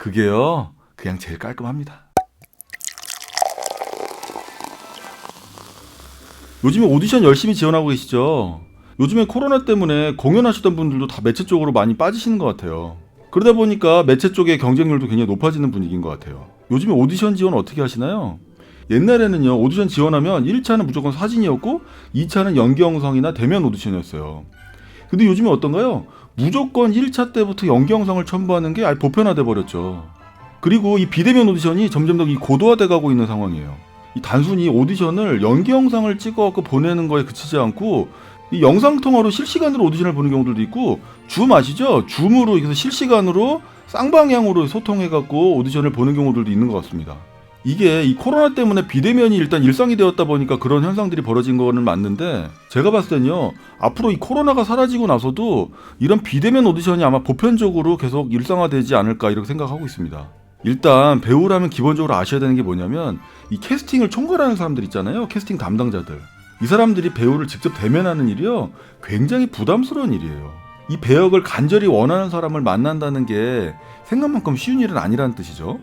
그게요, 그냥 제일 깔끔합니다. 요즘에 오디션 열심히 지원하고 계시죠? 요즘에 코로나 때문에 공연하시던 분들도 다 매체 쪽으로 많이 빠지시는 것 같아요. 그러다 보니까 매체 쪽의 경쟁률도 굉장히 높아지는 분위기인 것 같아요. 요즘에 오디션 지원 어떻게 하시나요? 옛날에는요, 오디션 지원하면 1차는 무조건 사진이었고 2차는 연기 영상이나 대면 오디션이었어요. 근데 요즘에 어떤가요? 무조건 1차 때부터 연기 영상을 첨부하는 게 아예 보편화돼 버렸죠. 그리고 이 비대면 오디션이 점점 더 이 고도화돼 가고 있는 상황이에요. 이 단순히 오디션을 연기 영상을 찍어갖고 보내는 거에 그치지 않고 이 영상 통화로 실시간으로 오디션을 보는 경우들도 있고, 줌 아시죠? 줌으로 해서 실시간으로 쌍방향으로 소통해갖고 오디션을 보는 경우들도 있는 것 같습니다. 이게 이 코로나 때문에 비대면이 일단 일상이 되었다 보니까 그런 현상들이 벌어진 거는 맞는데, 제가 봤을 땐요, 앞으로 이 코로나가 사라지고 나서도 이런 비대면 오디션이 아마 보편적으로 계속 일상화되지 않을까 이렇게 생각하고 있습니다. 일단 배우라면 기본적으로 아셔야 되는 게 뭐냐면, 이 캐스팅을 총괄하는 사람들 있잖아요. 캐스팅 담당자들. 이 사람들이 배우를 직접 대면하는 일이요, 굉장히 부담스러운 일이에요. 이 배역을 간절히 원하는 사람을 만난다는 게 생각만큼 쉬운 일은 아니라는 뜻이죠.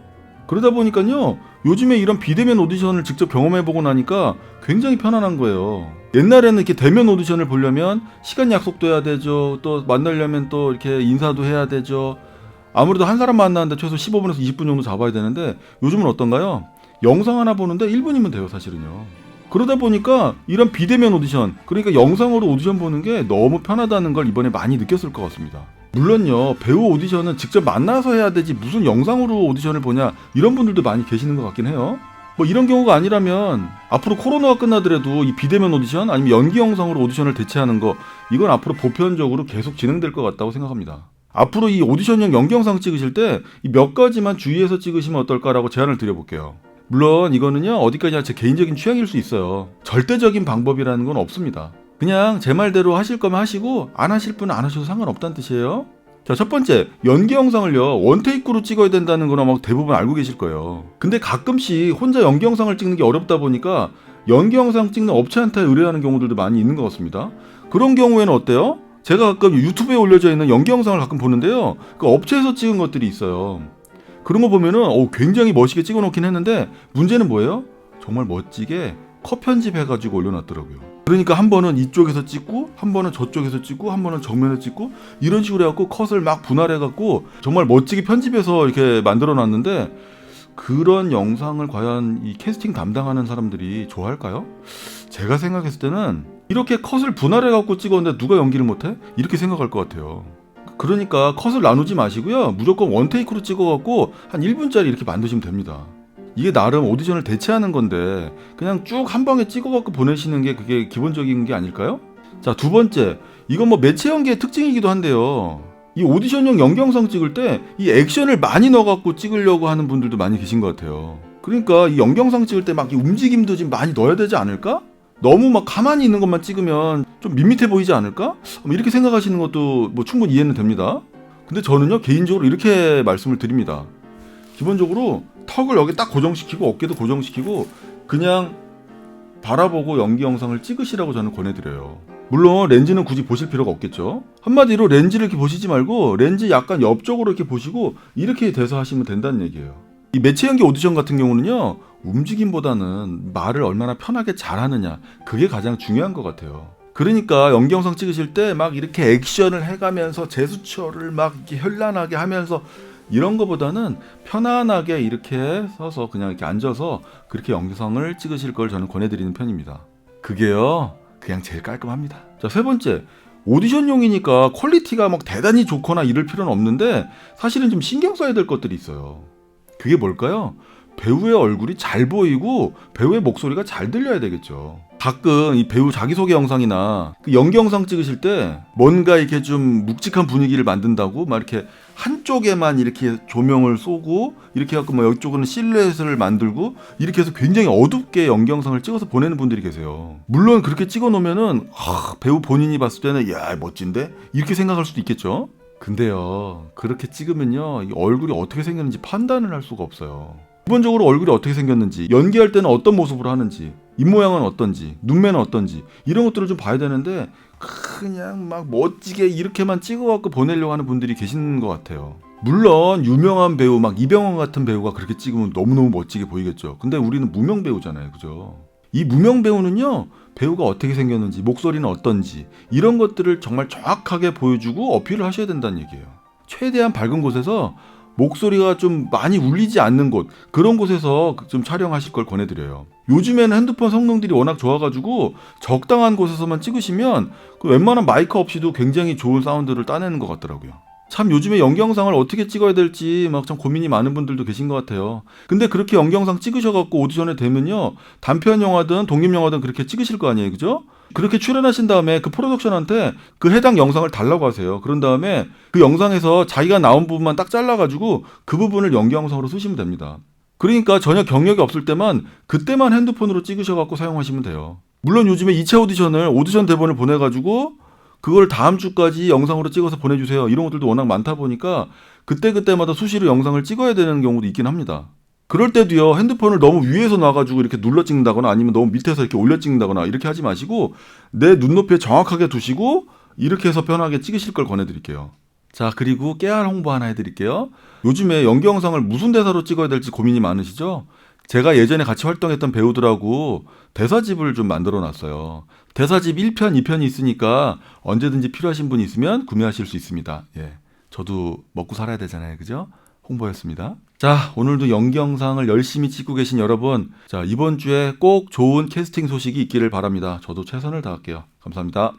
그러다 보니까요, 요즘에 이런 비대면 오디션을 직접 경험해보고 나니까 굉장히 편안한 거예요. 옛날에는 이렇게 대면 오디션을 보려면 시간 약속도 해야 되죠. 또 만나려면 또 이렇게 인사도 해야 되죠. 아무래도 한 사람 만나는데 최소 15분에서 20분 정도 잡아야 되는데, 요즘은 어떤가요? 영상 하나 보는데 1분이면 돼요, 사실은요. 그러다 보니까 이런 비대면 오디션, 그러니까 영상으로 오디션 보는 게 너무 편하다는 걸 이번에 많이 느꼈을 것 같습니다. 물론요, 배우 오디션은 직접 만나서 해야 되지 무슨 영상으로 오디션을 보냐, 이런 분들도 많이 계시는 것 같긴 해요. 뭐 이런 경우가 아니라면 앞으로 코로나가 끝나더라도 이 비대면 오디션 아니면 연기 영상으로 오디션을 대체하는 거, 이건 앞으로 보편적으로 계속 진행될 것 같다고 생각합니다. 앞으로 이 오디션용 연기 영상 찍으실 때 이 몇 가지만 주의해서 찍으시면 어떨까라고 제안을 드려볼게요. 물론 이거는요, 어디까지나 제 개인적인 취향일 수 있어요. 절대적인 방법이라는 건 없습니다. 그냥 제 말대로 하실 거면 하시고 안 하실 분은 안 하셔도 상관없다는 뜻이에요. 자, 첫 번째, 연기 영상을요, 원테이크로 찍어야 된다는 건 아마 대부분 알고 계실 거예요. 근데 가끔씩 혼자 연기 영상을 찍는 게 어렵다 보니까 연기 영상 찍는 업체한테 의뢰하는 경우들도 많이 있는 것 같습니다. 그런 경우에는 어때요? 제가 가끔 유튜브에 올려져 있는 연기 영상을 가끔 보는데요, 그 업체에서 찍은 것들이 있어요. 그런 거 보면은 굉장히 멋있게 찍어놓긴 했는데, 문제는 뭐예요? 정말 멋지게 컷 편집해가지고 올려놨더라고요. 그러니까 한 번은 이쪽에서 찍고, 한 번은 저쪽에서 찍고, 한 번은 정면에서 찍고, 이런 식으로 해갖고 컷을 막 분할해갖고 정말 멋지게 편집해서 이렇게 만들어놨는데, 그런 영상을 과연 이 캐스팅 담당하는 사람들이 좋아할까요? 제가 생각했을 때는 이렇게 컷을 분할해갖고 찍었는데 누가 연기를 못해? 이렇게 생각할 것 같아요. 그러니까 컷을 나누지 마시고요, 무조건 원테이크로 찍어갖고 한 1분짜리 이렇게 만드시면 됩니다. 이게 나름 오디션을 대체하는 건데 그냥 쭉 한 방에 찍어갖고 보내시는 게 그게 기본적인 게 아닐까요? 자, 두 번째, 이건 뭐 매체 연기의 특징이기도 한데요, 이 오디션용 연기 영상 찍을 때 이 액션을 많이 넣어갖고 찍으려고 하는 분들도 많이 계신 것 같아요. 그러니까 이 연기 영상 찍을 때 막 이 움직임도 좀 많이 넣어야 되지 않을까? 너무 막 가만히 있는 것만 찍으면 좀 밋밋해 보이지 않을까? 이렇게 생각하시는 것도 뭐 충분히 이해는 됩니다. 근데 저는요, 개인적으로 이렇게 말씀을 드립니다. 기본적으로 턱을 여기 딱 고정시키고 어깨도 고정시키고 그냥 바라보고 연기 영상을 찍으시라고 저는 권해드려요. 물론 렌즈는 굳이 보실 필요가 없겠죠. 한마디로 렌즈를 이렇게 보시지 말고 렌즈 약간 옆쪽으로 이렇게 보시고 이렇게 돼서 하시면 된다는 얘기예요. 이 매체 연기 오디션 같은 경우는요, 움직임보다는 말을 얼마나 편하게 잘하느냐, 그게 가장 중요한 것 같아요. 그러니까 연기 영상 찍으실 때 막 이렇게 액션을 해가면서 제스처를 막 이렇게 현란하게 하면서 이런 거보다는 편안하게 이렇게 서서 그냥 이렇게 앉아서 그렇게 영상을 찍으실 걸 저는 권해드리는 편입니다. 그게요, 그냥 제일 깔끔합니다. 자, 세 번째, 오디션용이니까 퀄리티가 막 대단히 좋거나 이럴 필요는 없는데 사실은 좀 신경 써야 될 것들이 있어요. 그게 뭘까요? 배우의 얼굴이 잘 보이고 배우의 목소리가 잘 들려야 되겠죠. 가끔 이 배우 자기소개 영상이나 그 연기 영상 찍으실 때 뭔가 이렇게 좀 묵직한 분위기를 만든다고 막 이렇게 한쪽에만 이렇게 조명을 쏘고 이렇게 해갖고 뭐 이쪽은 실루엣을 만들고 이렇게 해서 굉장히 어둡게 연기 영상을 찍어서 보내는 분들이 계세요. 물론 그렇게 찍어 놓으면은 배우 본인이 봤을 때는 야, 멋진데? 이렇게 생각할 수도 있겠죠. 근데요, 그렇게 찍으면요, 이 얼굴이 어떻게 생겼는지 판단을 할 수가 없어요. 기본적으로 얼굴이 어떻게 생겼는지, 연기할 때는 어떤 모습으로 하는지, 입모양은 어떤지, 눈매는 어떤지, 이런 것들을 좀 봐야 되는데 그냥 막 멋지게 이렇게만 찍어갖고 보내려고 하는 분들이 계시는 것 같아요. 물론 유명한 배우 막 이병헌 같은 배우가 그렇게 찍으면 너무너무 멋지게 보이겠죠. 근데 우리는 무명 배우잖아요. 그죠? 이 무명 배우는요. 배우가 어떻게 생겼는지, 목소리는 어떤지 이런 것들을 정말 정확하게 보여주고 어필을 하셔야 된다는 얘기예요. 최대한 밝은 곳에서 목소리가 좀 많이 울리지 않는 곳, 그런 곳에서 좀 촬영하실 걸 권해드려요. 요즘에는 핸드폰 성능들이 워낙 좋아가지고 적당한 곳에서만 찍으시면 그 웬만한 마이크 없이도 굉장히 좋은 사운드를 따내는 것 같더라고요. 참 요즘에 연기영상을 어떻게 찍어야 될지 막 참 고민이 많은 분들도 계신 것 같아요. 근데 그렇게 연기영상 찍으셔갖고 오디션에 되면요, 단편 영화든 독립 영화든 그렇게 찍으실 거 아니에요, 그죠? 그렇게 출연하신 다음에 그 프로덕션한테 그 해당 영상을 달라고 하세요. 그런 다음에 그 영상에서 자기가 나온 부분만 딱 잘라가지고 그 부분을 연기영상으로 쓰시면 됩니다. 그러니까 전혀 경력이 없을 때만 그때만 핸드폰으로 찍으셔갖고 사용하시면 돼요. 물론 요즘에 2차 오디션 대본을 보내가지고 그걸 다음 주까지 영상으로 찍어서 보내주세요. 이런 것들도 워낙 많다 보니까 그때그때마다 수시로 영상을 찍어야 되는 경우도 있긴 합니다. 그럴 때도요, 핸드폰을 너무 위에서 놔가지고 이렇게 눌러 찍는다거나 아니면 너무 밑에서 이렇게 올려 찍는다거나 이렇게 하지 마시고 내 눈높이에 정확하게 두시고 이렇게 해서 편하게 찍으실 걸 권해드릴게요. 자, 그리고 깨알 홍보 하나 해드릴게요. 요즘에 연기 영상을 무슨 대사로 찍어야 될지 고민이 많으시죠? 제가 예전에 같이 활동했던 배우들하고 대사집을 좀 만들어 놨어요. 대사집 1편, 2편이 있으니까 언제든지 필요하신 분 있으면 구매하실 수 있습니다. 예. 저도 먹고 살아야 되잖아요. 그죠? 홍보였습니다. 자, 오늘도 연기 영상을 열심히 찍고 계신 여러분, 자, 이번 주에 꼭 좋은 캐스팅 소식이 있기를 바랍니다. 저도 최선을 다할게요. 감사합니다.